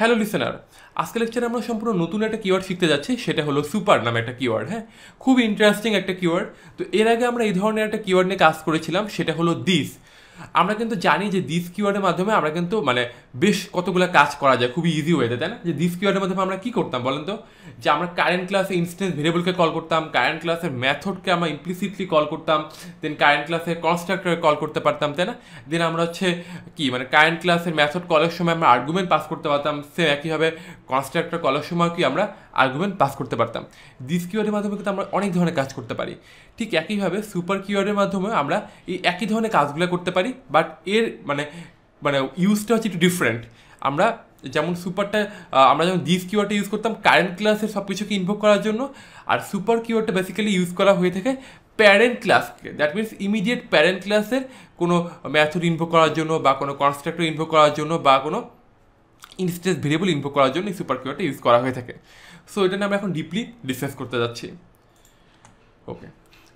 Hello listener, আজকে লেকচারে আমরা সম্পূর্ণ নতুন একটা কিওয়ার্ড শিখতে যাচ্ছি, সেটা হলো সুপার নামে একটা কিওয়ার্ড। হ্যাঁ, খুব ইন্টারেস্টিং একটা কিওয়ার্ড। তো এর আগে আমরা এই ধরনের একটা কিওয়ার্ড নিয়ে কাজ করেছিলাম, সেটা হলো দিস। আমরা কিন্তু জানি যে দিস কিওয়ার্ডের মাধ্যমে আমরা কিন্তু বেশ কতগুলো কাজ করা যায় খুবই ইজি ওয়েতে, তাই না? যে দিস কিওয়ার্ডের মাধ্যমে আমরা কি করতাম বলেন তো? যে আমরা কারেন্ট ক্লাসে ইনস্ট্যান্স ভেরিয়েবলকে কল করতাম, কারেন্ট ক্লাসের মেথডকে আমরা ইমপ্লিসিটলি কল করতাম, দেন কারেন্ট ক্লাসের কনস্ট্রাক্টরকে কল করতে পারতাম, তাই না? দেন আমরা হচ্ছে কি কারেন্ট ক্লাসের মেথড কলের সময় আমরা আর্গুমেন্ট পাস করতে পারতাম, সে একইভাবে কনস্ট্রাক্টর কলের সময় কি আমরা আর্গুমেন্ট পাস করতে পারতাম। দিস কিওয়ার্ডের মাধ্যমে কিন্তু আমরা অনেক ধরনের কাজ করতে পারি। ঠিক একইভাবে সুপার কিওয়ার্ডের মাধ্যমে আমরা এই একই ধরনের কাজগুলো করতে পারি, বাট এর ইউজটা হচ্ছে একটু ডিফারেন্ট। আমরা যেমন সুপারটা আমরা যেমন দিস কিওয়ার্ডটা ইউজ করতাম কারেন্ট ক্লাসের সব কিছুকে ইনভোক করার জন্য, আর সুপার কিওয়ার্ডটা বেসিক্যালি ইউজ করা হয়ে থাকে প্যারেন্ট ক্লাসকে, দ্যাট মিনস ইমিডিয়েট প্যারেন্ট ক্লাসের কোনো মেথড ইনভোক করার জন্য বা কোনো কনস্ট্রাক্টর ইনভোক করার জন্য বা কোনো ইনস্ট্যান্স ভেরিয়েবল ইনভোক করার জন্য এই সুপার কিওয়ার্ডটা ইউজ করা হয়ে থাকে। সো এটা নিয়ে আমরা এখন ডিপলি ডিসকাস করতে যাচ্ছি। ওকে,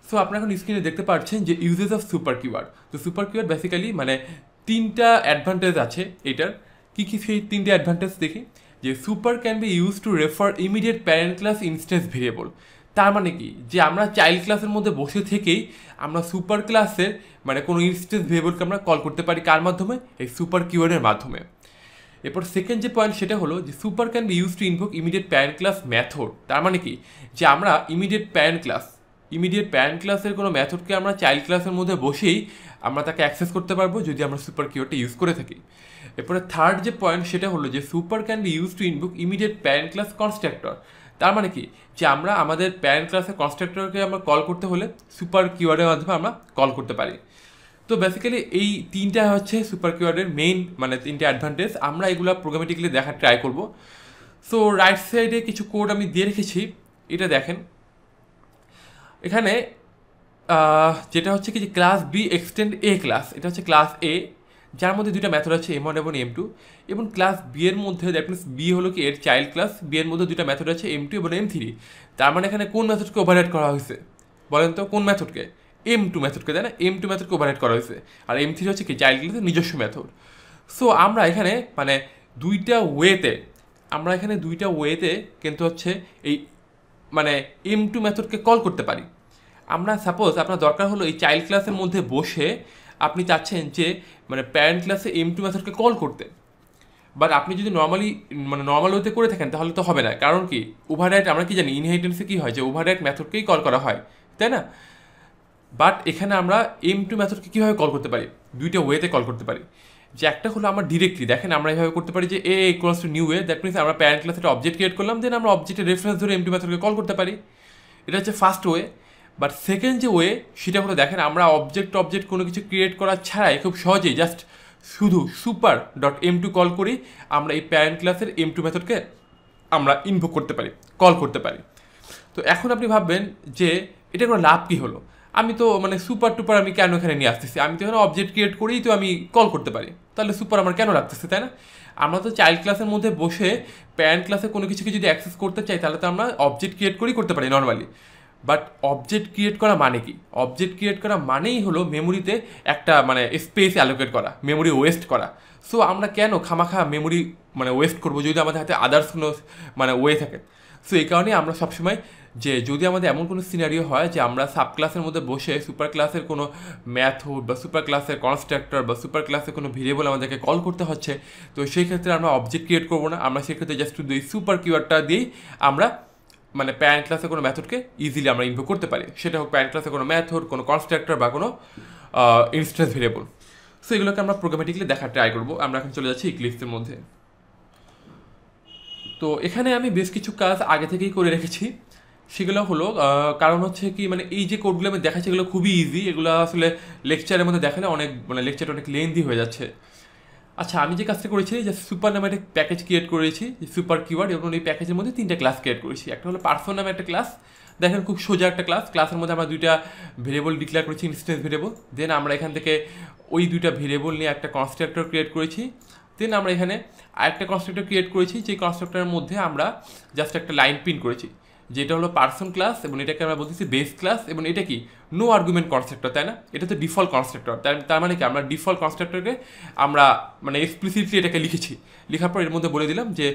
সো আপনারা এখন স্ক্রিনে দেখতে পাচ্ছেন যে ইউজেস অফ সুপার কিওয়ার্ড। তো সুপার কিওয়ার্ড বেসিক্যালি তিনটা অ্যাডভান্টেজ আছে এটার। কী কী সেই তিনটে অ্যাডভান্টেজ দেখি। যে super can be use to refer immediate parent class instance variable. তার মানে কি, যে আমরা চাইল্ড ক্লাসের মধ্যে বসে থেকেই আমরা সুপার ক্লাসের কোনো ইনস্ট্যান্স ভেরিয়েবলকে আমরা কল করতে পারি। কার মাধ্যমে? এই সুপার কিওয়ার্ডের মাধ্যমে। এরপর সেকেন্ড যে পয়েন্ট সেটা হলো যে super can be use to invoke immediate parent class method. তার মানে কি, যে আমরা ইমিডিয়েট প্যারেন্ট ক্লাসের কোনো মেথডকে আমরা চাইল্ড ক্লাসের মধ্যে বসেই আমরা তাকে অ্যাক্সেস করতে পারবো যদি আমরা সুপার কিওয়ার্ডটা ইউজ করে থাকি। এরপরে থার্ড যে পয়েন্ট সেটা হলো যে super can be use to invoke immediate parent class constructor. তার মানে কি, যে আমরা আমাদের প্যারেন্ট ক্লাসের কনস্ট্রাক্টরকে আমরা কল করতে হলে সুপার কিওয়ার্ডের মাধ্যমে আমরা কল করতে পারি। তো বেসিক্যালি এই তিনটা হচ্ছে সুপার কিওয়ার্ডের মেইন তিনটে অ্যাডভান্টেজ। আমরা এগুলো প্রোগ্রামেটিক্যালি দেখার ট্রাই করব। সো রাইট সাইডে কিছু কোড আমি দিয়ে রেখেছি, এটা দেখেন। এখানে যেটা হচ্ছে কি, যে ক্লাস বি এক্সটেন্ড এ ক্লাস, এটা হচ্ছে ক্লাস এ, যার মধ্যে দুইটা মেথড আছে M1 এবং M2, এবং ক্লাস বি এর মধ্যে দ্যাট মিনস বি হলো কি এর চাইল্ড ক্লাস, বি এর মধ্যে দুইটা মেথড আছে M2 এবং M3। তার মানে এখানে কোন মেথডকে ওভাররাইড করা হয়েছে বলেন তো? কোন মেথডকে? M2 মেথডকে, তাই না? M2 মেথডকে ওভাররাইড করা হয়েছে, আর M3 হচ্ছে কি চাইল্ড ক্লাসের নিজস্ব মেথড। সো আমরা এখানে দুইটা ওয়েতে কিন্তু হচ্ছে এই M2 মেথডকে কল করতে পারি। আমরা সাপোজ আপনার দরকার হলো এই চাইল্ড ক্লাসের মধ্যে বসে আপনি চাচ্ছেন যে প্যারেন্ট ক্লাসে M2 মেথডকে কল করতে, বাট আপনি যদি নর্মাল ওয়েতে করে থাকেন তাহলে তো হবে না। কারণ কি, ওভাররাইট আমরা কি জানি ইনহেরিটেন্সে কী হয়, যে ওভাররাইট মেথডকেই কল করা হয়, তাই না? বাট এখানে আমরা M2 মেথডকে কীভাবে কল করতে পারি? দুইটা ওয়েতে কল করতে পারি। যে একটা হলো আমার ডিরেক্টলি, দেখেন আমরা এইভাবে করতে পারি যে A equals to new A, that means আমরা প্যারেন্ট ক্লাসে একটা অবজেক্ট ক্রিয়েট করলাম, দেন আমরা অবজেক্টের রেফারেন্স ধরে M2 মেথডকে কল করতে পারি। এটা হচ্ছে ফার্স্ট ওয়ে। বাট সেকেন্ড যে ওয়ে সেটা হলো, দেখেন আমরা অবজেক্ট কোনো কিছু ক্রিয়েট করা ছাড়াই খুব সহজেই জাস্ট শুধু সুপার ডট M2 কল করি আমরা এই প্যারেন্ট ক্লাসের M2 মেথডকে আমরা ইনভোক করতে পারি, কল করতে পারি। তো এখন আপনি ভাববেন যে এটা কোনো লাভ কী হলো? আমি তো সুপার টুপার আমি কেন এখানে নিয়ে আসতেছি? আমি তো এখানে অবজেক্ট ক্রিয়েট করেই তো আমি কল করতে পারি, তাহলে সুপার আমার কেন লাগতেছে, তাই না? আমরা তো চাইল্ড ক্লাসের মধ্যে বসে প্যারেন্ট ক্লাসে কোনো কিছুকে যদি অ্যাক্সেস করতে চাই তাহলে তো আমরা অবজেক্ট ক্রিয়েট করেই করতে পারি নর্মালি। বাট অবজেক্ট ক্রিয়েট করা মানে কি? অবজেক্ট ক্রিয়েট করা মানেই হলো মেমোরিতে একটা স্পেস অ্যালোকেট করা, মেমোরি ওয়েস্ট করা। সো আমরা কেন খামাখা মেমোরি ওয়েস্ট করবো যদি আমাদের হাতে আদার্স কোনো ওয়ে থাকে? সো এই কারণেই আমরা সবসময় যে যদি আমাদের এমন কোনো সিনারিও হয় যে আমরা সাব ক্লাসের মধ্যে বসে সুপার ক্লাসের কোনো মেথড বা সুপার ক্লাসের কনস্ট্রাক্টর বা সুপার ক্লাসের কোনো ভেরিয়েবল আমাদেরকে কল করতে হচ্ছে, তো সেই ক্ষেত্রে আমরা অবজেক্ট ক্রিয়েট করবো না, আমরা সেক্ষেত্রে জাস্ট শুধু এই সুপার কিওয়ার্ডটা দিয়েই আমরা প্যারেন্ট ক্লাসে কোনো মেথডকে ইজিলি আমরা ইনভোক করতে পারি, সেটা হোক প্যারেন্ট ক্লাসে কোনো মেথড, কোনো কনস্ট্রাক্টর বা কোনো ইনস্ট্যান্স ভেরিয়েবল। সো এগুলোকে আমরা প্রোগ্রামেটিক্যালি দেখার ট্রাই করবো। আমরা এখন চলে যাচ্ছি ইক্লিপসের মধ্যে। তো এখানে আমি বেশ কিছু কাজ আগে থেকেই করে রেখেছি, সেগুলো হলো কারণ হচ্ছে কি এই যে কোডগুলো আমি দেখাচ্ছি এগুলো খুবই ইজি, এগুলো আসলে লেকচারের মধ্যে দেখালে অনেক লেকচারটা অনেক লেন্দি হয়ে যাচ্ছে। আচ্ছা, আমি যে কাজটা করেছি যে সুপার নামে একটা প্যাকেজ ক্রিয়েট করেছি, যে সুপার কিওয়ার্ড, এবং এই প্যাকেজের মধ্যে তিনটা ক্লাস ক্রিয়েট করেছি। একটা হলো পারসন নামে একটা ক্লাস, দেখেন খুব সোজা একটা ক্লাস। ক্লাসের মধ্যে আমরা দুইটা ভেরিয়েবল ডিক্লেয়ার করেছি, ইনস্ট্যান্স ভেরিয়েবল। দেন আমরা এখান থেকে ওই দুইটা ভেরিয়েবল নিয়ে একটা কনস্ট্রাক্টর ক্রিয়েট করেছি। দেন আমরা এখানে আরেকটা কনস্ট্রাক্টর ক্রিয়েট করেছি, যে কনস্ট্রাক্টরের মধ্যে আমরা জাস্ট একটা লাইন প্রিন্ট করেছি, যেটা হলো পার্সন ক্লাস, এবং এটাকে আমরা বলতেছি বেস ক্লাস, এবং এটা কি নো আর্গুমেন্ট কনস্ট্রাক্টর, তাই না? এটা তো ডিফল্ট কনস্ট্রাক্টর, তার মানে কি আমরা ডিফল্ট কনস্ট্রাক্টরকে আমরা মানে এক্সপ্লিসিটলি এটাকে লিখেছি, লেখার পর এর মধ্যে বলে দিলাম যে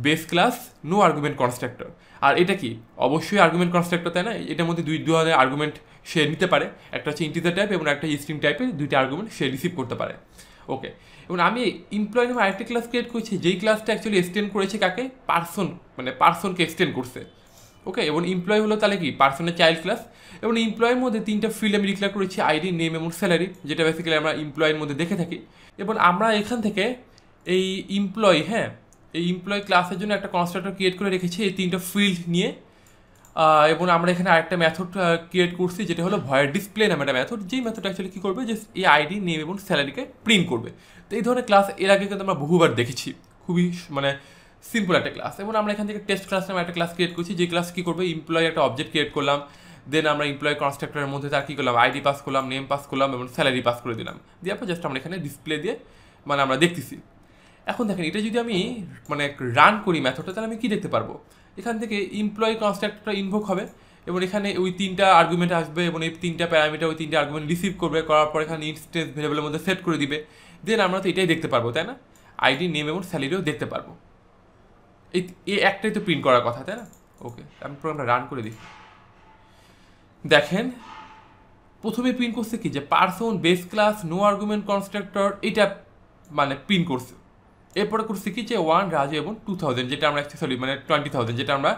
base class no argument constructor. আর এটা কি অবশ্যই আর্গুমেন্ট কনস্ট্রাক্টর, তাই না? এটার মধ্যে দুই ধরনের আর্গুমেন্ট সে নিতে পারে, একটা হচ্ছে ইন্টিজার টাইপ এবং একটা স্ট্রিং টাইপের, দুইটা আর্গুমেন্ট সে রিসিভ করতে পারে। ওকে, এবং আমি এমপ্লয় নামে আরেকটা ক্লাস ক্রিয়েট করেছি, যেই ক্লাসটা অ্যাকচুয়ালি এক্সটেন্ড করেছে কাকে, পার্সন, মানে পার্সনকে এক্সটেন্ড করছে। ওকে, এবং এমপ্লয় হলো তাহলে কি পার্সনের চাইল্ড ক্লাস, এবং এমপ্লয়ের মধ্যে তিনটা ফিল্ড আমি ডিক্লেয়ার করেছি, আইডি, নেম এবং স্যালারি, যেটা বেসিক্যালি আমরা এমপ্লয়ের মধ্যে দেখে থাকি। এবং আমরা এখান থেকে এই এমপ্লয়, হ্যাঁ, এই এমপ্লয় ক্লাসের জন্য একটা কনস্ট্রাক্টর ক্রিয়েট করে রেখেছি এই তিনটা ফিল্ড নিয়ে। এবং আমরা এখানে আরেকটা মেথড ক্রিয়েট করছি, যেটা হলো ভয়েড ডিসপ্লে নামে একটা মেথড, যেই মেথড অ্যাকচুয়ালি কী করবে, যে এই আইডি, নেম এবং স্যালারিকে প্রিন্ট করবে। তো এই ধরনের ক্লাস এর আগে কিন্তু আমরা বহুবার দেখেছি, খুবই মানে সিম্পল একটা ক্লাস। এবং আমরা এখান থেকে টেস্ট ক্লাস নামে একটা ক্লাস ক্রিয়েট করছি, যে ক্লাস কী করবে, এমপ্লয় একটা অবজেক্ট ক্রিয়েট করলাম, দেন আমরা এমপ্লয় কনস্ট্রাক্টরের মধ্যে তার কী করলাম, আইডি পাস করলাম, নেম পাস করলাম এবং স্যালারি পাস করে দিলাম, দিয়ে পর জাস্ট আমরা এখানে ডিসপ্লে দিয়ে মানে আমরা দেখতেছি। এখন দেখেন, এটা যদি আমি মানে রান করি মেথডটা, তাহলে আমি কী দেখতে পারবো, এখান থেকে এমপ্লয় কনস্ট্রাক্টরটা ইনভোক হবে, এবং এখানে ওই তিনটা আর্গুমেন্ট আসবে, এবং এই তিনটা প্যারামিটার ওই তিনটা আর্গুমেন্ট রিসিভ করবে, করার পর এখানে ইনস্টেন্স ভেরিয়েবলের মধ্যে সেট করে দিবে, দেন আমরা তো এটাই দেখতে পারবো, তাই না? আইডি, নেম এবং স্যালারিও দেখতে পারবো। এই একটাই তো প্রিন্ট করার কথা, তাই না? ওকে, আমি প্রোগ্রামটা রান করে দিই। দেখেন, প্রথমে প্রিন্ট করছে কি, যে person base class no argument constructor, এটা মানে প্রিন্ট করছে। এরপরে করছে কি, যে 1 রাজু এবং 2000, যেটা আমরা সরি মানে 20,000 যেটা আমরা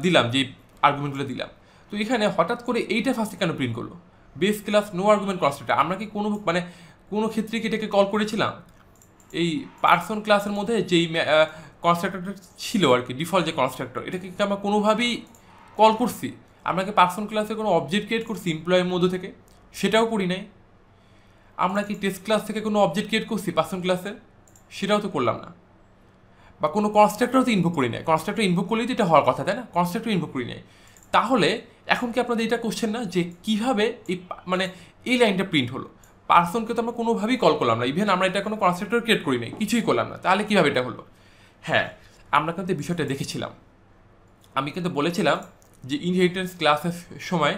দিলাম, যে আর্গুমেন্টগুলো দিলাম। তো এখানে হঠাৎ করে এইটা ফার্স্টে কেন প্রিন্ট করলো, base class no argument constructor? আমরা কি কোনো মানে কোনো ক্ষেত্রে কি এটাকে কল করেছিলাম? এই পার্সন ক্লাসের মধ্যে যেই কনস্ট্রাক্টরটা ছিল আর কি, ডিফল্ট যে কনস্ট্রাক্টর, এটাকে কি আমরা কোনোভাবেই কল করছি? আমরা কি পার্সন ক্লাসে কোনো অবজেক্ট ক্রিয়েট করছি এমপ্লয়ের মধ্যে থেকে? সেটাও করি নাই। আমরা কি টেস্ট ক্লাস থেকে কোনো অবজেক্ট ক্রিয়েট করছি পার্সন ক্লাসে? সেটাও তো করলাম না। বা কোনো কনস্ট্রাক্টরও তো ইনভোক করি নাই, কনস্ট্রাক্টর ইনভোক করলেই তো এটা হওয়ার কথা, তাই না? কনস্ট্রাক্টর ইনভোক করি নাই। তাহলে এখন কি আপনাদের এটা কোশ্চেন না, যে কীভাবে এই মানে এই লাইনটা প্রিন্ট হলো? পার্সনকে তো আমরা কোনোভাবেই কল করলাম না, ইভেন আমরা এটা কোনো কনস্ট্রাক্টর ক্রিয়েট করি নাই, কিছুই করলাম না, তাহলে কীভাবে এটা হলো? হ্যাঁ, আমরা কিন্তু এই বিষয়টা দেখেছিলাম। আমি কিন্তু বলেছিলাম যে ইনহেরিটেন্স ক্লাসের সময়,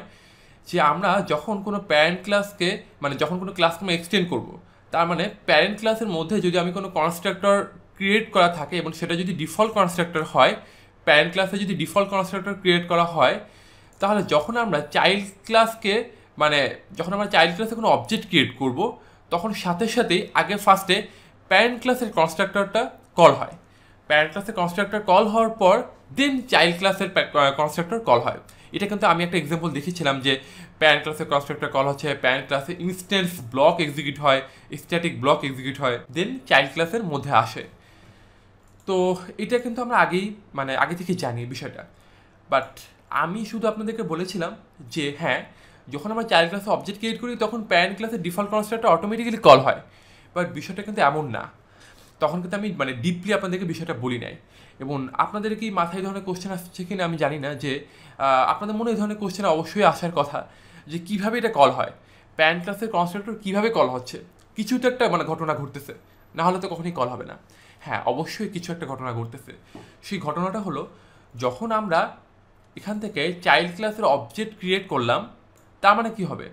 যে আমরা যখন কোনো প্যারেন্ট ক্লাসকে মানে যখন কোনো ক্লাসকে আমরা এক্সটেন্ড করব, তার মানে প্যারেন্ট ক্লাসের মধ্যে যদি আমি কোনো কনস্ট্রাক্টর ক্রিয়েট করা থাকে এবং সেটা যদি ডিফল্ট কনস্ট্রাক্টর হয়, প্যারেন্ট ক্লাসে যদি ডিফল্ট কনস্ট্রাক্টর ক্রিয়েট করা হয়, তাহলে যখন আমরা চাইল্ড ক্লাসকে মানে যখন আমরা চাইল্ড ক্লাসে কোনো অবজেক্ট ক্রিয়েট করব, তখন সাথে সাথেই আগে ফার্স্টে প্যারেন্ট ক্লাসের কনস্ট্রাক্টরটা কল হয়। প্যারেন্ট ক্লাসের কনস্ট্রাক্টর কল হওয়ার পর দেন চাইল্ড ক্লাসের কনস্ট্রাক্টর কল হয়। এটা কিন্তু আমি একটা এক্সাম্পল দেখেছিলাম, যে প্যারেন্ট ক্লাসের কনস্ট্রাক্টর কল হচ্ছে, প্যারেন্ট ক্লাসে ইনস্ট্যান্স ব্লক এক্সিকিউট হয়, স্ট্যাটিক ব্লক এক্সিকিউট হয়, দেন চাইল্ড ক্লাসের মধ্যে আসে। তো এটা কিন্তু আমরা আগেই মানে আগে থেকে জানি বিষয়টা, বাট আমি শুধু আপনাদেরকে বলেছিলাম যে হ্যাঁ, যখন আমরা চাইল্ড ক্লাসে অবজেক্ট ক্রিয়েট করি তখন প্যারেন্ট ক্লাসের ডিফল্ট কনস্ট্রাক্টর অটোমেটিক্যালি কল হয়, বাট বিষয়টা কিন্তু এমন না। তখন কিন্তু আমি মানে ডিপলি আপনাদেরকে বিষয়টা বলি নাই। এবং আপনাদের কি মাথায় এই ধরনের কোশ্চেন আসছে কিনা আমি জানি না, যে আপনাদের মনে এই ধরনের কোশ্চেন অবশ্যই আসার কথা, যে কীভাবে এটা কল হয়, প্যারেন্ট ক্লাসের কনস্ট্রাক্টর কীভাবে কল হচ্ছে, কিছু তো একটা মানে ঘটনা ঘটতেছে, না হলে তো কখনোই কল হবে না। হ্যাঁ, অবশ্যই কিছু একটা ঘটনা ঘটতেছে। সেই ঘটনাটা হলো, যখন আমরা এখান থেকে চাইল্ড ক্লাসের অবজেক্ট ক্রিয়েট করলাম, তার মানে কি হবে,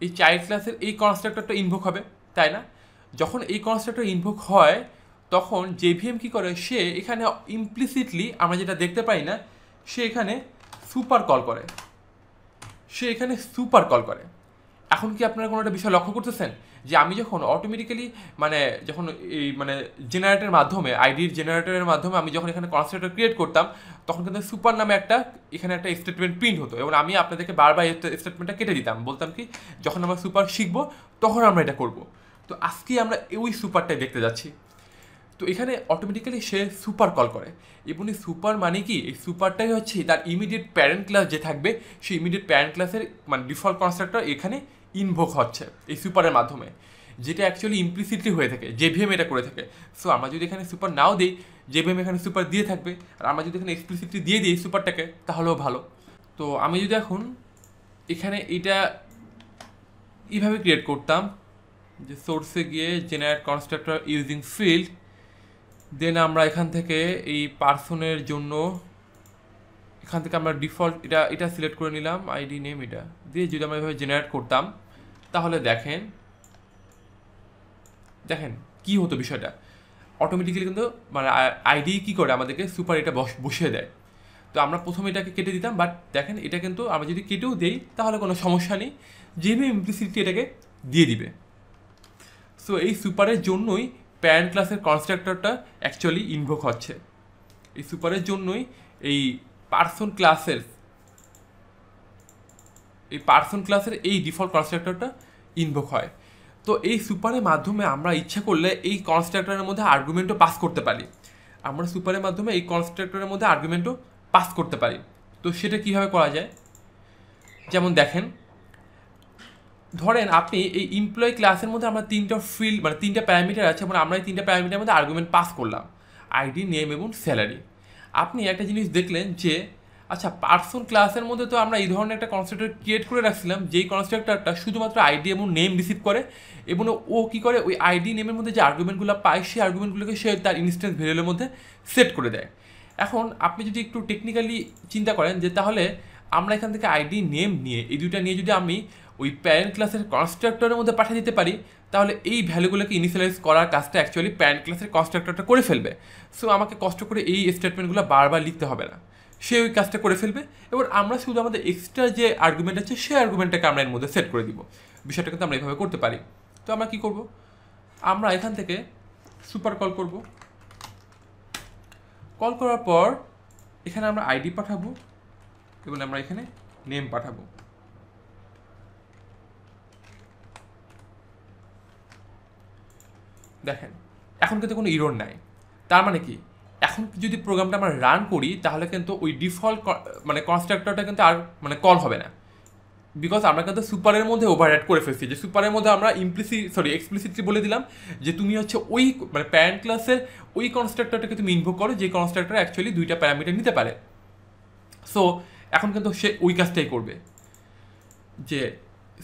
এই চাইল্ড ক্লাসের এই কনস্ট্রাক্টরটা ইনভোক হবে, তাই না? যখন এই কনস্ট্রাক্টর ইনভোক হয়, তখন জেভিএম কী করে, সে এখানে ইমপ্লিসিটলি আমরা যেটা দেখতে পাই না, সে এখানে সুপার কল করে, এখন কি আপনারা কোনো একটা বিষয় লক্ষ্য করতেছেন, যে আমি যখন অটোমেটিক্যালি মানে যখন এই মানে জেনারেটরের মাধ্যমে আইডির জেনারেটরের মাধ্যমে আমি যখন এখানে কনস্ট্রাক্টর ক্রিয়েট করতাম, তখন কিন্তু সুপার নামে এখানে একটা স্টেটমেন্ট প্রিন্ট হতো, এবং আমি আপনাদেরকে বারবার এই স্টেটমেন্টটা কেটে দিতাম, বলতাম কি, যখন আমরা সুপার শিখবো তখন আমরা এটা করব। তো আজকে আমরা ওই সুপারটাই দেখতে যাচ্ছি। তো এখানে অটোমেটিক্যালি সে সুপার কল করে, এবং এই সুপার মানে কি, এই সুপারটাই হচ্ছে তার ইমিডিয়েট প্যারেন্ট ক্লাস যে থাকবে, সেই ইমিডিয়েট প্যারেন্ট ক্লাসের মানে ডিফল্ট কনস্ট্রাক্টর এখানে ইনভোক হচ্ছে এই সুপারের মাধ্যমে, যেটা অ্যাকচুয়ালি ইমপ্লিসিটলি হয়ে থাকে, জেভিএম এটা করে থাকে। সো আমরা যদি এখানে সুপার নাও দিই, জেভিএম এখানে সুপার দিয়ে থাকবে, আর আমরা যদি এখানে এক্সপ্লিসিটলি দিয়ে দিই সুপারটাকে, তাহলেও ভালো। তো আমি যদি এখন এখানে এটা এইভাবে ক্রিয়েট করতাম, যে সোর্সে গিয়ে জেনারেট কনস্ট্রাক্টর ইউজিং ফিল্ড, দেন আমরা এখান থেকে এই পার্সনের জন্য এখান থেকে আমরা ডিফল্ট এটা সিলেক্ট করে নিলাম, আইডি নেম এটা দিয়ে যদি আমরা এভাবে জেনারেট করতাম তাহলে দেখেন কি হতো বিষয়টা, অটোমেটিক্যালি কিন্তু মানে আইডি কী করে আমাদেরকে সুপার এটা বসিয়ে দেয়। তো আমরা প্রথমে এটাকে কেটে দিতাম, বাট দেখেন এটা কিন্তু আমরা যদি কেটেও দেই তাহলে কোনো সমস্যা নেই, যেভাবে ইমপ্লিসিটলি এটাকে দিয়ে দিবে। সো এই সুপারের জন্যই প্যারেন্ট ক্লাসের কনস্ট্রাক্টরটা অ্যাকচুয়ালি ইনভোক হচ্ছে, এই সুপারের জন্যই এই পার্সন ক্লাসের এই ডিফল্ট কনস্ট্রাক্টরটা ইনভোক হয়। তো এই সুপারের মাধ্যমে আমরা ইচ্ছা করলে এই কনস্ট্রাক্টরের মধ্যে আর্গুমেন্টও পাস করতে পারি, আমরা সুপারের মাধ্যমে এই কনস্ট্রাক্টরের মধ্যে আর্গুমেন্টও পাস করতে পারি। তো সেটা কীভাবে করা যায়, যেমন দেখেন ধরেন আপনি এই এমপ্লয়ি ক্লাসের মধ্যে আমরা তিনটা ফিল্ড মানে তিনটা প্যারামিটার আছে, মানে আমরা এই তিনটা প্যারামিটারের মধ্যে আর্গুমেন্ট পাস করলাম, আইডি, নেম এবং স্যালারি। আপনি একটা জিনিস দেখলেন যে আচ্ছা পার্সন ক্লাসের মধ্যে তো আমরা এই ধরনের একটা কনস্ট্রাক্টর ক্রিয়েট করে রাখছিলাম, যেই কনস্ট্রাক্টরটা শুধুমাত্র আইডি এবং নেম রিসিভ করে, এবং ও কী করে ওই আইডি নেমের মধ্যে যে আর্গুমেন্টগুলো পায় সেই আর্গুমেন্টগুলোকে সে তার ইনস্ট্যান্স ভেরিয়েবলের মধ্যে সেট করে দেয়। এখন আপনি যদি একটু টেকনিক্যালি চিন্তা করেন যে তাহলে আমরা এখান থেকে আইডি নেম নিয়ে এই দুইটা নিয়ে যদি আমি ওই প্যারেন্ট ক্লাসের কনস্ট্রাক্টরের মধ্যে পাঠিয়ে দিতে পারি, তাহলে এই ভ্যালুগুলোকে ইনিশিয়ালাইজ করার কাজটা অ্যাকচুয়ালি প্যারেন্ট ক্লাসের কনস্ট্রাক্টরটা করে ফেলবে। সো আমাকে কষ্ট করে এই স্টেটমেন্টগুলো বারবার লিখতে হবে না, সে ওই কাজটা করে ফেলবে। এবার আমরা শুধু আমাদের এক্সট্রা যে আর্গুমেন্ট আছে সেই আর্গুমেন্টটাকে আমরা এর মধ্যে সেট করে দিব। বিষয়টা কিন্তু আমরা এইভাবে করতে পারি। তো আমরা কী করব, আমরা এখান থেকে সুপার কল করব, কল করার পর এখানে আমরা আইডি পাঠাবো এবং আমরা এখানে নেম পাঠাবো। দেখেন এখন কিন্তু কোনো ইরর নাই, তার মানে কি এখন যদি প্রোগ্রামটা আমরা রান করি তাহলে কিন্তু ওই ডিফল্ট মানে কনস্ট্রাক্টরটা কিন্তু আর মানে কল হবে না, বিকজ আমরা কিন্তু সুপারের মধ্যে ওভাররাইড করে ফেলছি। যে সুপারের মধ্যে আমরা এক্সপ্লিসিটলি বলে দিলাম যে তুমি হচ্ছে ওই মানে প্যারেন্ট ক্লাসের ওই কনস্ট্রাক্টরটাকে তুমি ইনভোক করো যে কনস্ট্রাক্টর অ্যাকচুয়ালি দুইটা প্যারামিটার নিতে পারে। সো এখন কিন্তু সে ওই কাজটাই করবে, যে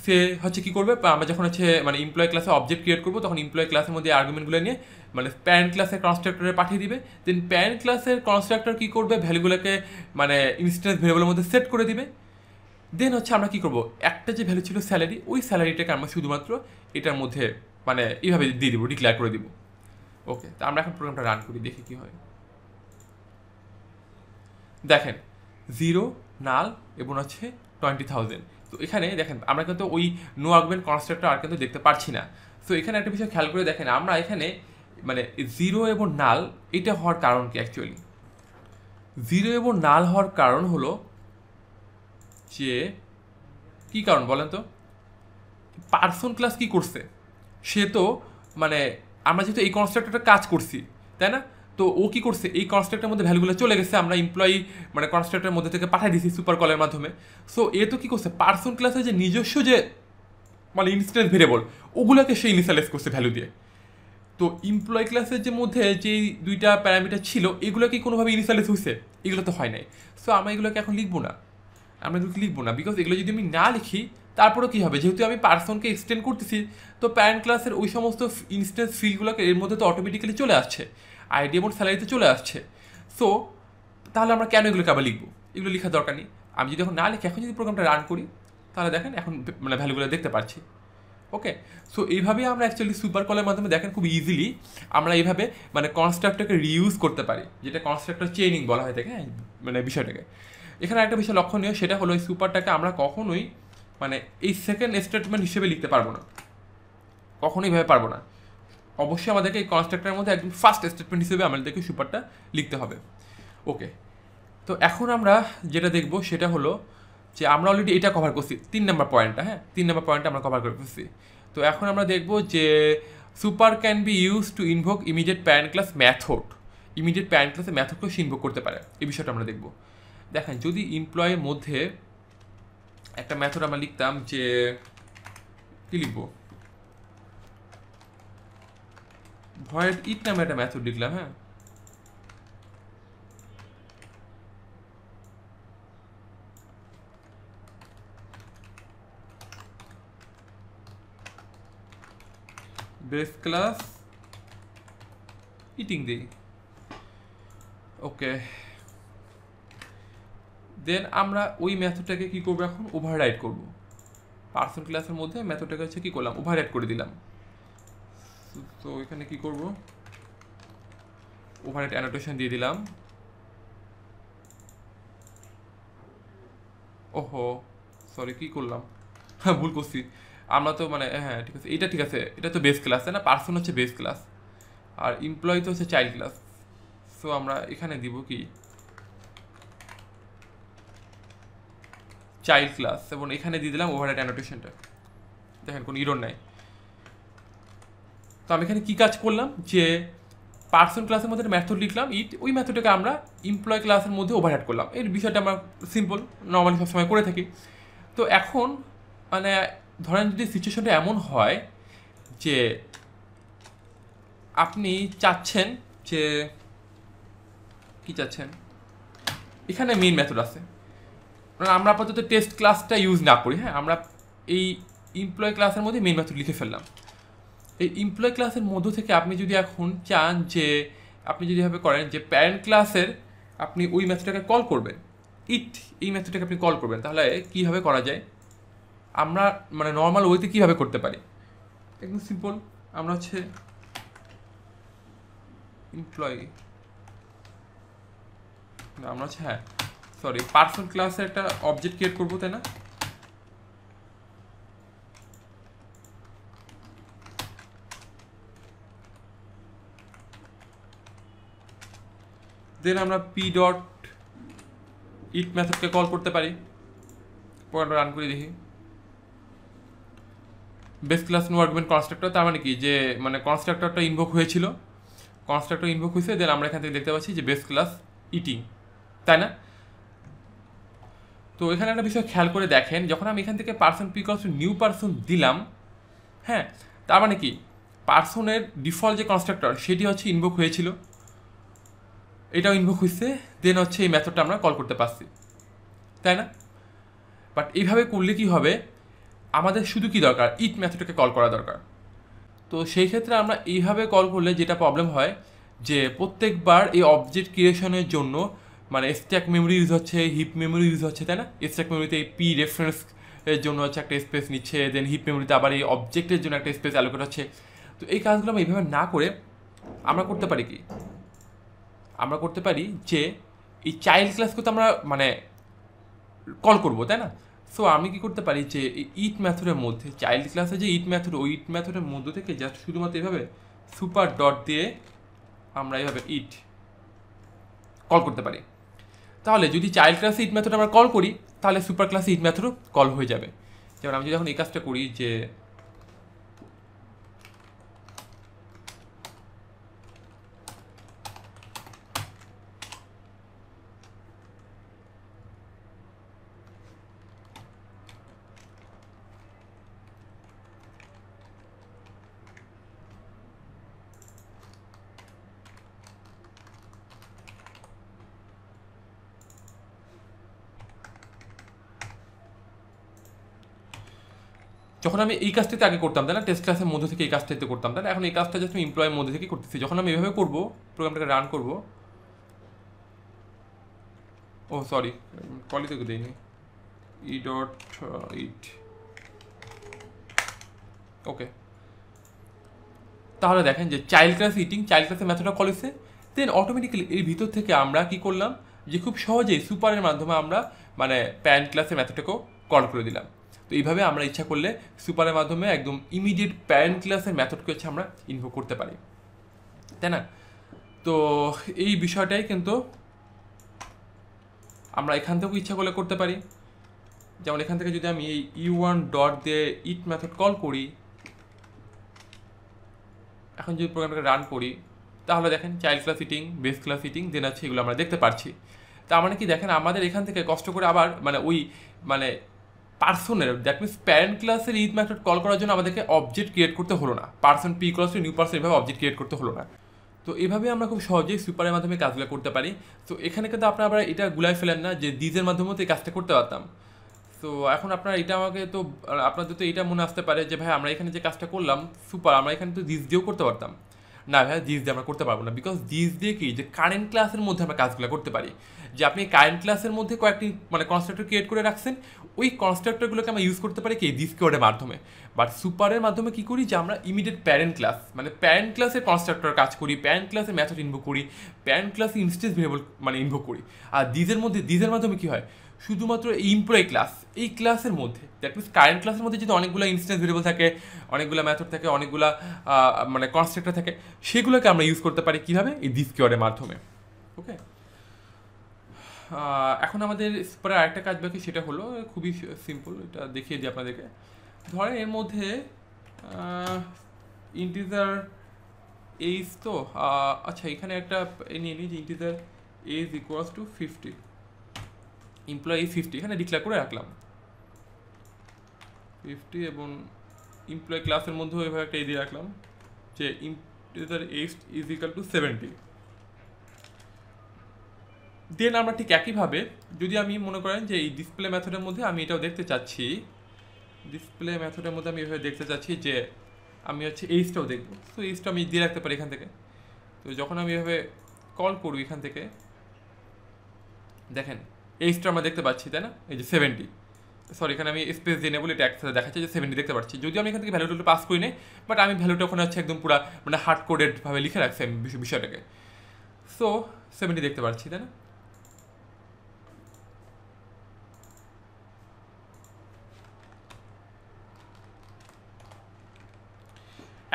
সে হচ্ছে কী করবে, আমরা যখন হচ্ছে মানে এমপ্লয়ি ক্লাসে অবজেক্ট ক্রিয়েট করবো তখন এমপ্লয়ি ক্লাসের মধ্যে আর্গুমেন্টগুলো নিয়ে মানে প্যারেন্ট ক্লাসের কনস্ট্রাক্টরে পাঠিয়ে দিবে। দেন প্যারেন্ট ক্লাসের কনস্ট্রাক্টর কী করবে, ভ্যালুগুলোকে মানে ইনস্ট্যান্স ভ্যারিয়েবলের মধ্যে সেট করে দিবে। দেন হচ্ছে আমরা কী করবো, একটা যে ভ্যালু ছিল স্যালারি, ওই স্যালারিটাকে আমরা শুধুমাত্র এটার মধ্যে মানে এইভাবে দিয়ে দিব, ডিক্লেয়ার করে দিব। ওকে, তা আমরা এখন প্রোগ্রামটা রান করি, দেখি কী হয়। দেখেন 0 নাল এবং হচ্ছে 20,000। তো এখানে দেখেন আমরা কিন্তু ওই নো আর্গুমেন্ট কনস্ট্রাক্টর আর কিন্তু দেখতে পাচ্ছি না। সো এখানে একটা বিষয় খেয়াল করে দেখেন, আমরা এখানে মানে 0 এবং নাল এটা হওয়ার কারণ কি, অ্যাকচুয়ালি 0 এবং নাল হওয়ার কারণ হলো যে কী কারণ বলেন তো, পার্সন ক্লাস কি করছে, সে তো মানে আমরা যেহেতু এই কনস্ট্রাক্টরটা কাজ করছি তাই না, তো ও কী করছে এই কনস্ট্রাক্টরের মধ্যে ভ্যালুগুলো চলে গেছে, আমরা এমপ্লয়ি মানে কনস্ট্রাক্টরের মধ্যে থেকে পাঠিয়ে দিয়েছি সুপার কলের মাধ্যমে। সো এ তো কী করছে পার্সন ক্লাসের যে নিজস্ব যে মানে ইনস্ট্যান্স ভেরিয়েবল ওগুলোকে সে ইনিশিয়ালাইজ করছে ভ্যালু দিয়ে। তো এমপ্লয়ি ক্লাসের যে মধ্যে যেই দুইটা প্যারামিটার ছিল এগুলো কি কোনোভাবে ইনিশিয়ালাইজ হয়েছে, এগুলো তো হয় নাই। সো আমরা এগুলোকে এখন লিখবো না, বিকজ এগুলো যদি আমি না লিখি তারপরে কী হবে, যেহেতু আমি পার্সনকে এক্সটেন্ড করতেছি তো প্যারেন্ট ক্লাসের ওই সমস্ত ইনস্ট্যান্স ফিল্ডগুলোকে এর মধ্যে তো অটোমেটিক্যালি চলে আসছে, আইডি এবং স্যালারিতে চলে আসছে। সো তাহলে আমরা কেন এগুলোকে আবার লিখবো, এগুলো লেখার দরকার নেই। আমি যদি এখন না লিখি, এখন যদি প্রোগ্রামটা রান করি তাহলে দেখেন এখন মানে ভ্যালুগুলো দেখতে পাচ্ছি। ওকে, সো এইভাবেই আমরা অ্যাকচুয়ালি সুপার কলের মাধ্যমে দেখেন খুব ইজিলি আমরা এইভাবে মানে কনস্ট্রাক্টরকে রিইউজ করতে পারি, যেটা কনস্ট্রাক্টর চেইনিং বলা হয় থাকে, হ্যাঁ মানে বিষয়টাকে। এখানে একটা বিষয় লক্ষণীয়, সেটা হলো এই সুপারটাকে আমরা কখনোই মানে এই সেকেন্ড স্টেটমেন্ট হিসেবে লিখতে পারবো না, কখনোই ভাবে পারবো না। অবশ্যই আমাদেরকে এই কনস্ট্রাক্টরের মধ্যে একদম ফার্স্ট স্টেটমেন্ট হিসেবে আমাদেরকে সুপারটা লিখতে হবে। ওকে, তো এখন আমরা যেটা দেখবো সেটা হলো যে আমরা অলরেডি এটা কভার করছি 3 নম্বর পয়েন্টটা, হ্যাঁ 3 নম্বর পয়েন্টটা আমরা কভার করে ফেলছি। তো এখন আমরা দেখবো যে super can be use to invoke immediate parent class method, immediate parent ক্লাসে মেথডকেও সে ইনভোক করতে পারে, এই বিষয়টা আমরা দেখবো। দেখেন যদি এমপ্লয়ের মধ্যে একটা মেথড আমরা লিখতাম, যে কী লিখবো, ভয়েড ইট নামে একটা মেথড লিখলাম, হ্যাঁ বেস ক্লাস ইটিং দিই। ওকে, দেন আমরা ওই মেথডটাকে কী করবো, এখন ওভাররাইড করব। পার্সন ক্লাসের মধ্যে মেথডটাকে হচ্ছে কী করলাম, ওভাররাইড করে দিলাম। তো এখানে কী করব, ওভাররাইড অ্যানোটেশন দিয়ে দিলাম। ওহো সরি, কী করলাম, হ্যাঁ ভুল করছি। আমরা তো মানে হ্যাঁ ঠিক আছে, এটা ঠিক আছে, এটা তো বেস ক্লাস, তাই না? পার্সন হচ্ছে বেস ক্লাস আর এমপ্লয়ি তো হচ্ছে চাইল্ড ক্লাস। সো আমরা এখানে দিব কি চাইল্ড ক্লাস, এবং এখানে দিয়ে দিলাম ওভাররাইড অ্যানোটেশনটা। দেখেন কোনো ইরর নাই। তো আমি এখানে কী কাজ করলাম, যে পার্সন ক্লাসের মধ্যে মেথড লিখলাম ইট, ওই মেথডটাকে আমরা এমপ্লয় ক্লাসের মধ্যে ওভাররাইড করলাম। এর বিষয়টা আমরা সিম্পল নর্মালি সবসময় করে থাকি। তো এখন মানে ধরেন যদি সিচুয়েশনটা এমন হয় যে আপনি চাচ্ছেন যে কি চাচ্ছেন, এখানে মেইন মেথড আছে, আমরা আপাতত টেস্ট ক্লাসটা ইউজ না করি, হ্যাঁ আমরা এই এমপ্লয় ক্লাসের মধ্যে মেইন মেথড লিখে ফেললাম। এই এমপ্লয় ক্লাসের মধ্য থেকে আপনি যদি এখন চান যে আপনি যদি এভাবে করেন যে প্যারেন্ট ক্লাসের আপনি ওই মেথডটাকে কল করবেন, ইট এই মেথডটাকে আপনি কল করবেন, তাহলে কীভাবে করা যায়, আমরা মানে নর্মাল ওয়েতে কীভাবে করতে পারি, একদম সিম্পল। আমরা হচ্ছে এমপ্লয়ি আমরা হচ্ছে হ্যাঁ সরি পার্সন ক্লাসের একটা অবজেক্ট ক্রিয়েট করবো, তাই না? দেন আমরা পি ডট ইট মেথডকে কল করতে পারি। প্রোগ্রামটা রান করে দেখি। Base class no argument constructor, তার মানে কি যে মানে কনস্ট্রাক্টরটা ইনভোক হয়েছিল, কনস্ট্রাক্টর ইনভোক হয়েছে, দেন আমরা এখান থেকে দেখতে পাচ্ছি যে বেস ক্লাস ইটিং, তাই না? তো এখানে একটা বিষয় খেয়াল করে দেখেন, যখন আমি এখান থেকে পার্সন পি কলস নিউ পার্সন দিলাম, হ্যাঁ তার মানে কি পার্সনের ডিফল্ট যে কনস্ট্রাক্টর সেটি হচ্ছে ইনভোক হয়েছিল, এটাও ইনভোক হয়েছে, দেন হচ্ছে এই মেথডটা আমরা কল করতে পারছি, তাই না? বাট এইভাবে করলে কি হবে, আমাদের শুধু কি দরকার, ইট মেথডটাকে কল করা দরকার। তো সেই ক্ষেত্রে আমরা এইভাবে কল করলে যেটা প্রবলেম হয় যে প্রত্যেকবার এই অবজেক্ট ক্রিয়েশনের জন্য মানে স্ট্যাক মেমোরি ইউজ হচ্ছে, হিপ মেমোরি ইউজ হচ্ছে, তাই না? স্ট্যাক মেমোরিতে এই পি রেফারেন্স এর জন্য হচ্ছে একটা স্পেস নিচ্ছে, দেন হিপ মেমোরিতে আবার এই অবজেক্টের জন্য একটা স্পেস অ্যালোকেট হচ্ছে। তো এই কাজগুলো আমরা এইভাবে না করে আমরা করতে পারি কি, আমরা করতে পারি যে এই চাইল্ড ক্লাসকে তো আমরা মানে কল করবো, তাই না? সো আমি কি করতে পারি যে এই ইট মেথডের মধ্যে চাইল্ড ক্লাসে যে ইট মেথড, ওই ইট মেথডের মধ্য থেকে জাস্ট শুধুমাত্র এইভাবে সুপার ডট দিয়ে আমরা এইভাবে ইট কল করতে পারি। তাহলে যদি চাইল্ড ক্লাসে ইট মেথড আমরা কল করি, তাহলে সুপার ক্লাসে ইট মেথডও কল হয়ে যাবে। যেমন আমি যদি এখন এই কাজটা করি যে যখন আমি এই কাজটাতে আগে করতাম, তাই না, টেস্ট ক্লাসের মধ্যে থেকে এই কাজটাতে করতাম, তাই না, এখন এই কাজটা জাস্ট আমি এমপ্লয়ের মধ্যে থেকে করতেছি। যখন আমি এভাবে করবো, প্রোগ্রামটাকে রান করবো, ও সরি কলই তো দিইনি, ই ডট ইট, ওকে। তাহলে দেখেন যে চাইল্ড ক্লাস ইটিং, চাইল্ড ক্লাসের মেথডটা কল হয়েছে, দেন অটোমেটিক্যালি এর ভিতর থেকে আমরা কি করলাম যে খুব সহজেই সুপারের মাধ্যমে আমরা মানে প্যারেন্ট ক্লাসের মেথডটাকেও কল করে দিলাম। তো এইভাবে আমরা ইচ্ছা করলে সুপারের মাধ্যমে একদম ইমিডিয়েট প্যারেন্ট ক্লাসের মেথডকে হচ্ছে আমরা ইনভোক করতে পারি, তাই না? তো এই বিষয়টাই কিন্তু আমরা এখান থেকেও ইচ্ছা করলে করতে পারি। যেমন এখান থেকে যদি আমি এই ইউ1 ডট দিয়ে ইট মেথড কল করি, এখন যদি প্রোগ্রামটাকে রান করি, তাহলে দেখেন child class eating, base class eating, then আছে এগুলো আমরা দেখতে পাচ্ছি। তার মানে কি দেখেন আমাদের এখান থেকে কষ্ট করে আবার মানে ওই মানে পার্সনের দ্যাট মিনস প্যারেন্ট ক্লাসের ইট মেথড কল করার জন্য আমাদেরকে অবজেক্ট ক্রিয়েট করতে হলো না, person P class new person এভাবে অবজেক্ট ক্রিয়েট করতে হলো না। তো এভাবে আমরা খুব সহজেই সুপারের মাধ্যমে কাজগুলো করতে পারি। তো এখানে কিন্তু আপনারা আবার এটা গুলাই ফেলেন না যে দিজের মাধ্যমেও তো এই কাজটা করতে পারতাম। তো এখন আপনারা এটা আমাকে তো আপনাদের তো এটা মনে আসতে পারে যে ভাই আমরা এখানে যে কাজটা করলাম সুপার, আমরা এখানে তো দিস দিয়েও করতে পারতাম। না ভাইয়া দিস দিয়ে আমরা করতে পারবো না, বিকজ দিস দিয়ে কি যে কারেন্ট ক্লাসের মধ্যে আমরা কাজগুলো করতে পারি, যে আপনি কারেন্ট ক্লাসের মধ্যে কয়েকটি মানে কনস্ট্রাক্টর ক্রিয়েট করে রাখছেন, ওই কনস্ট্রাক্টরগুলোকে আমরা ইউজ করতে পারি কি দিস কিওয়ার্ডের মাধ্যমে। বাট সুপারের মাধ্যমে কি করি যে আমরা ইমিডিয়েট প্যারেন্ট ক্লাস মানে প্যারেন্ট ক্লাসের কনস্ট্রাক্টর কাজ করি, প্যারেন্ট ক্লাসের মেথড ইনভোক করি, প্যারেন্ট ক্লাসে ইনস্টেন্স ভেরিয়েবল মানে ইনভোক করি। আর দিসের মাধ্যমে কি হয়, শুধুমাত্র এমপ্লয়ি ক্লাস এই ক্লাসের মধ্যে, দ্যাট মিনস কারেন্ট ক্লাসের মধ্যে যদি অনেকগুলো ইনস্ট্যান্স ভেরিয়েবল থাকে, অনেকগুলো মেথড থাকে, অনেকগুলো মানে কনস্ট্রাক্টর থাকে, সেগুলোকে আমরা ইউজ করতে পারি কীভাবে, এই দিস কিওয়ার্ডের মাধ্যমে। ওকে, এখন আমাদের পরে আরেকটা কাজ বাকি, সেটা হলো খুবই সিম্পল, এটা দেখিয়ে দিই আপনাদেরকে। ধরেন এর মধ্যে ইন্টিজার এইজ তো আচ্ছা এখানে একটা নিয়ে নিই যে integer age equals to 50, employee 50 এখানে ডিক্লেয়ার করে রাখলাম 50, এবং এমপ্লয়ি ক্লাসের মধ্যেও এভাবে একটা দিয়ে রাখলাম যে integer age is equal to 70। দেন আমরা ঠিক একইভাবে যদি আমি মনে করেন যে এই ডিসপ্লে মেথডের মধ্যে আমি এটাও দেখতে চাচ্ছি, ডিসপ্লে মেথডের মধ্যে আমি এভাবে দেখতে চাচ্ছি যে আমি হচ্ছে এইজটাও দেখবো, তো এইজটা আমি দিয়ে রাখতে পারি এখান থেকে। তো যখন আমি এভাবে কল করব এখান থেকে, দেখেন এইজটা আমরা দেখতে পাচ্ছি, তাই না, এই যে 70, সরি এখানে আমি স্পেস দিয়ে নেবো, এটা একসাথে দেখাচ্ছে যে 70 দেখতে পাচ্ছি, যদিও আমি এখান থেকে ভ্যালুটা পাস করি নি, বাট আমি ভ্যালুটা ওখানে হচ্ছে একদম পুরো মানে হার্ড কোডেডভাবে লিখে রাখছি আমি বিষয়টাকে। সো 70 দেখতে পাচ্ছি, তাই না।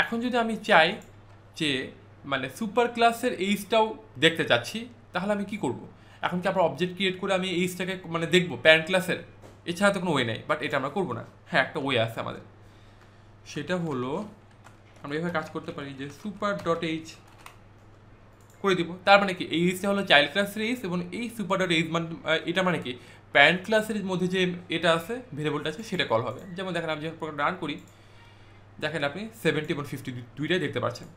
এখন যদি আমি চাই যে মানে সুপার ক্লাসের এইজটাও দেখতে চাচ্ছি, তাহলে আমি কি করব, এখন কি আমরা অবজেক্ট ক্রিয়েট করে আমি এইজটাকে মানে দেখবো প্যারেন্ট ক্লাসের, এছাড়া তো কোনো ওয়ে নেই, বাট এটা আমরা করবো না। হ্যাঁ একটা ওয়ে আছে আমাদের, সেটা হলো আমরা এভাবে কাজ করতে পারি যে সুপার ডট এইজ করে দিব। তার মানে কি এই এইজটা হলো চাইল্ড ক্লাসের এইজ, এবং এই সুপার ডট এইজ মানে এটা মানে কি প্যারেন্ট ক্লাসের মধ্যে যে এটা আছে ভেরিয়েবলটা আছে সেটা কল হবে। যেমন দেখেন আমি যখন প্রোগ্রাম রান করি, দেখেন আপনি 70 এবং 50 দুইটাই দেখতে পাচ্ছেন।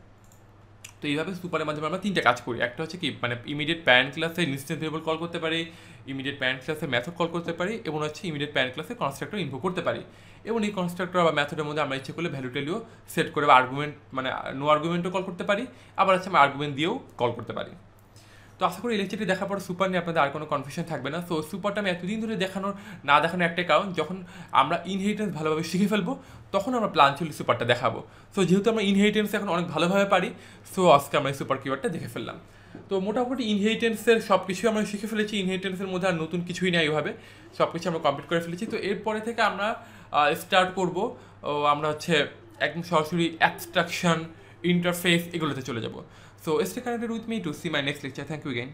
তো এইভাবে সুপারের মাধ্যমে আমরা তিনটা কাজ করি, একটা হচ্ছে কি মানে ইমিডিয়েট প্যারেন্ট ক্লাসে ইনস্ট্যান্স ভেরিয়েবল কল করতে পারি, ইমিডিয়েট প্যারেন্ট ক্লাসে মেথড কল করতে পারি, এবং হচ্ছে ইমিডিয়েট প্যারেন্ট ক্লাসে কনস্ট্রাক্টর ইনভোক করতে পারি, এবং এই কনস্ট্রাক্টর বা মেথডের মধ্যে আমরা ইচ্ছে করলে ভ্যালু টেলিও সেট করে বা আর্গুমেন্ট মানে নো আর্গুমেন্টও কল করতে পারি, আবার হচ্ছে আমরা আর্গুমেন্ট দিয়েও কল করতে পারি। তো আশা করি এই লেকচারটি দেখার পর সুপার নিয়ে আপনাদের আর কোনো কনফিউশন থাকবে না। সো সুপারটা আমি এতদিন ধরে না দেখানোর একটাই কারণ, যখন আমরা ইনহেরিটেন্স ভালোভাবে শিখে ফেলবো তখন আমরা প্লান্টুলি সুপারটা দেখাবো। সো যেহেতু আমরা ইনহেরিটেন্স এখন অনেক ভালোভাবে পারি, সো আজকে আমরা এই সুপার কিওয়ার্ডটা দেখে ফেললাম। তো মোটামুটি ইনহেরিটেন্সের সব কিছুই আমরা শিখে ফেলেছি, ইনহেরিটেন্সের মধ্যে আর নতুন কিছুই নেই, ওইভাবে সব কিছু আমরা কমপ্লিট করে ফেলেছি। তো এরপরে থেকে আমরা স্টার্ট করবো, আমরা হচ্ছে একদম সরাসরি অ্যাবস্ট্রাকশন, ইন্টারফেস এগুলোতে চলে যাবো। So stay connected with me to see my next lecture. Thank you again.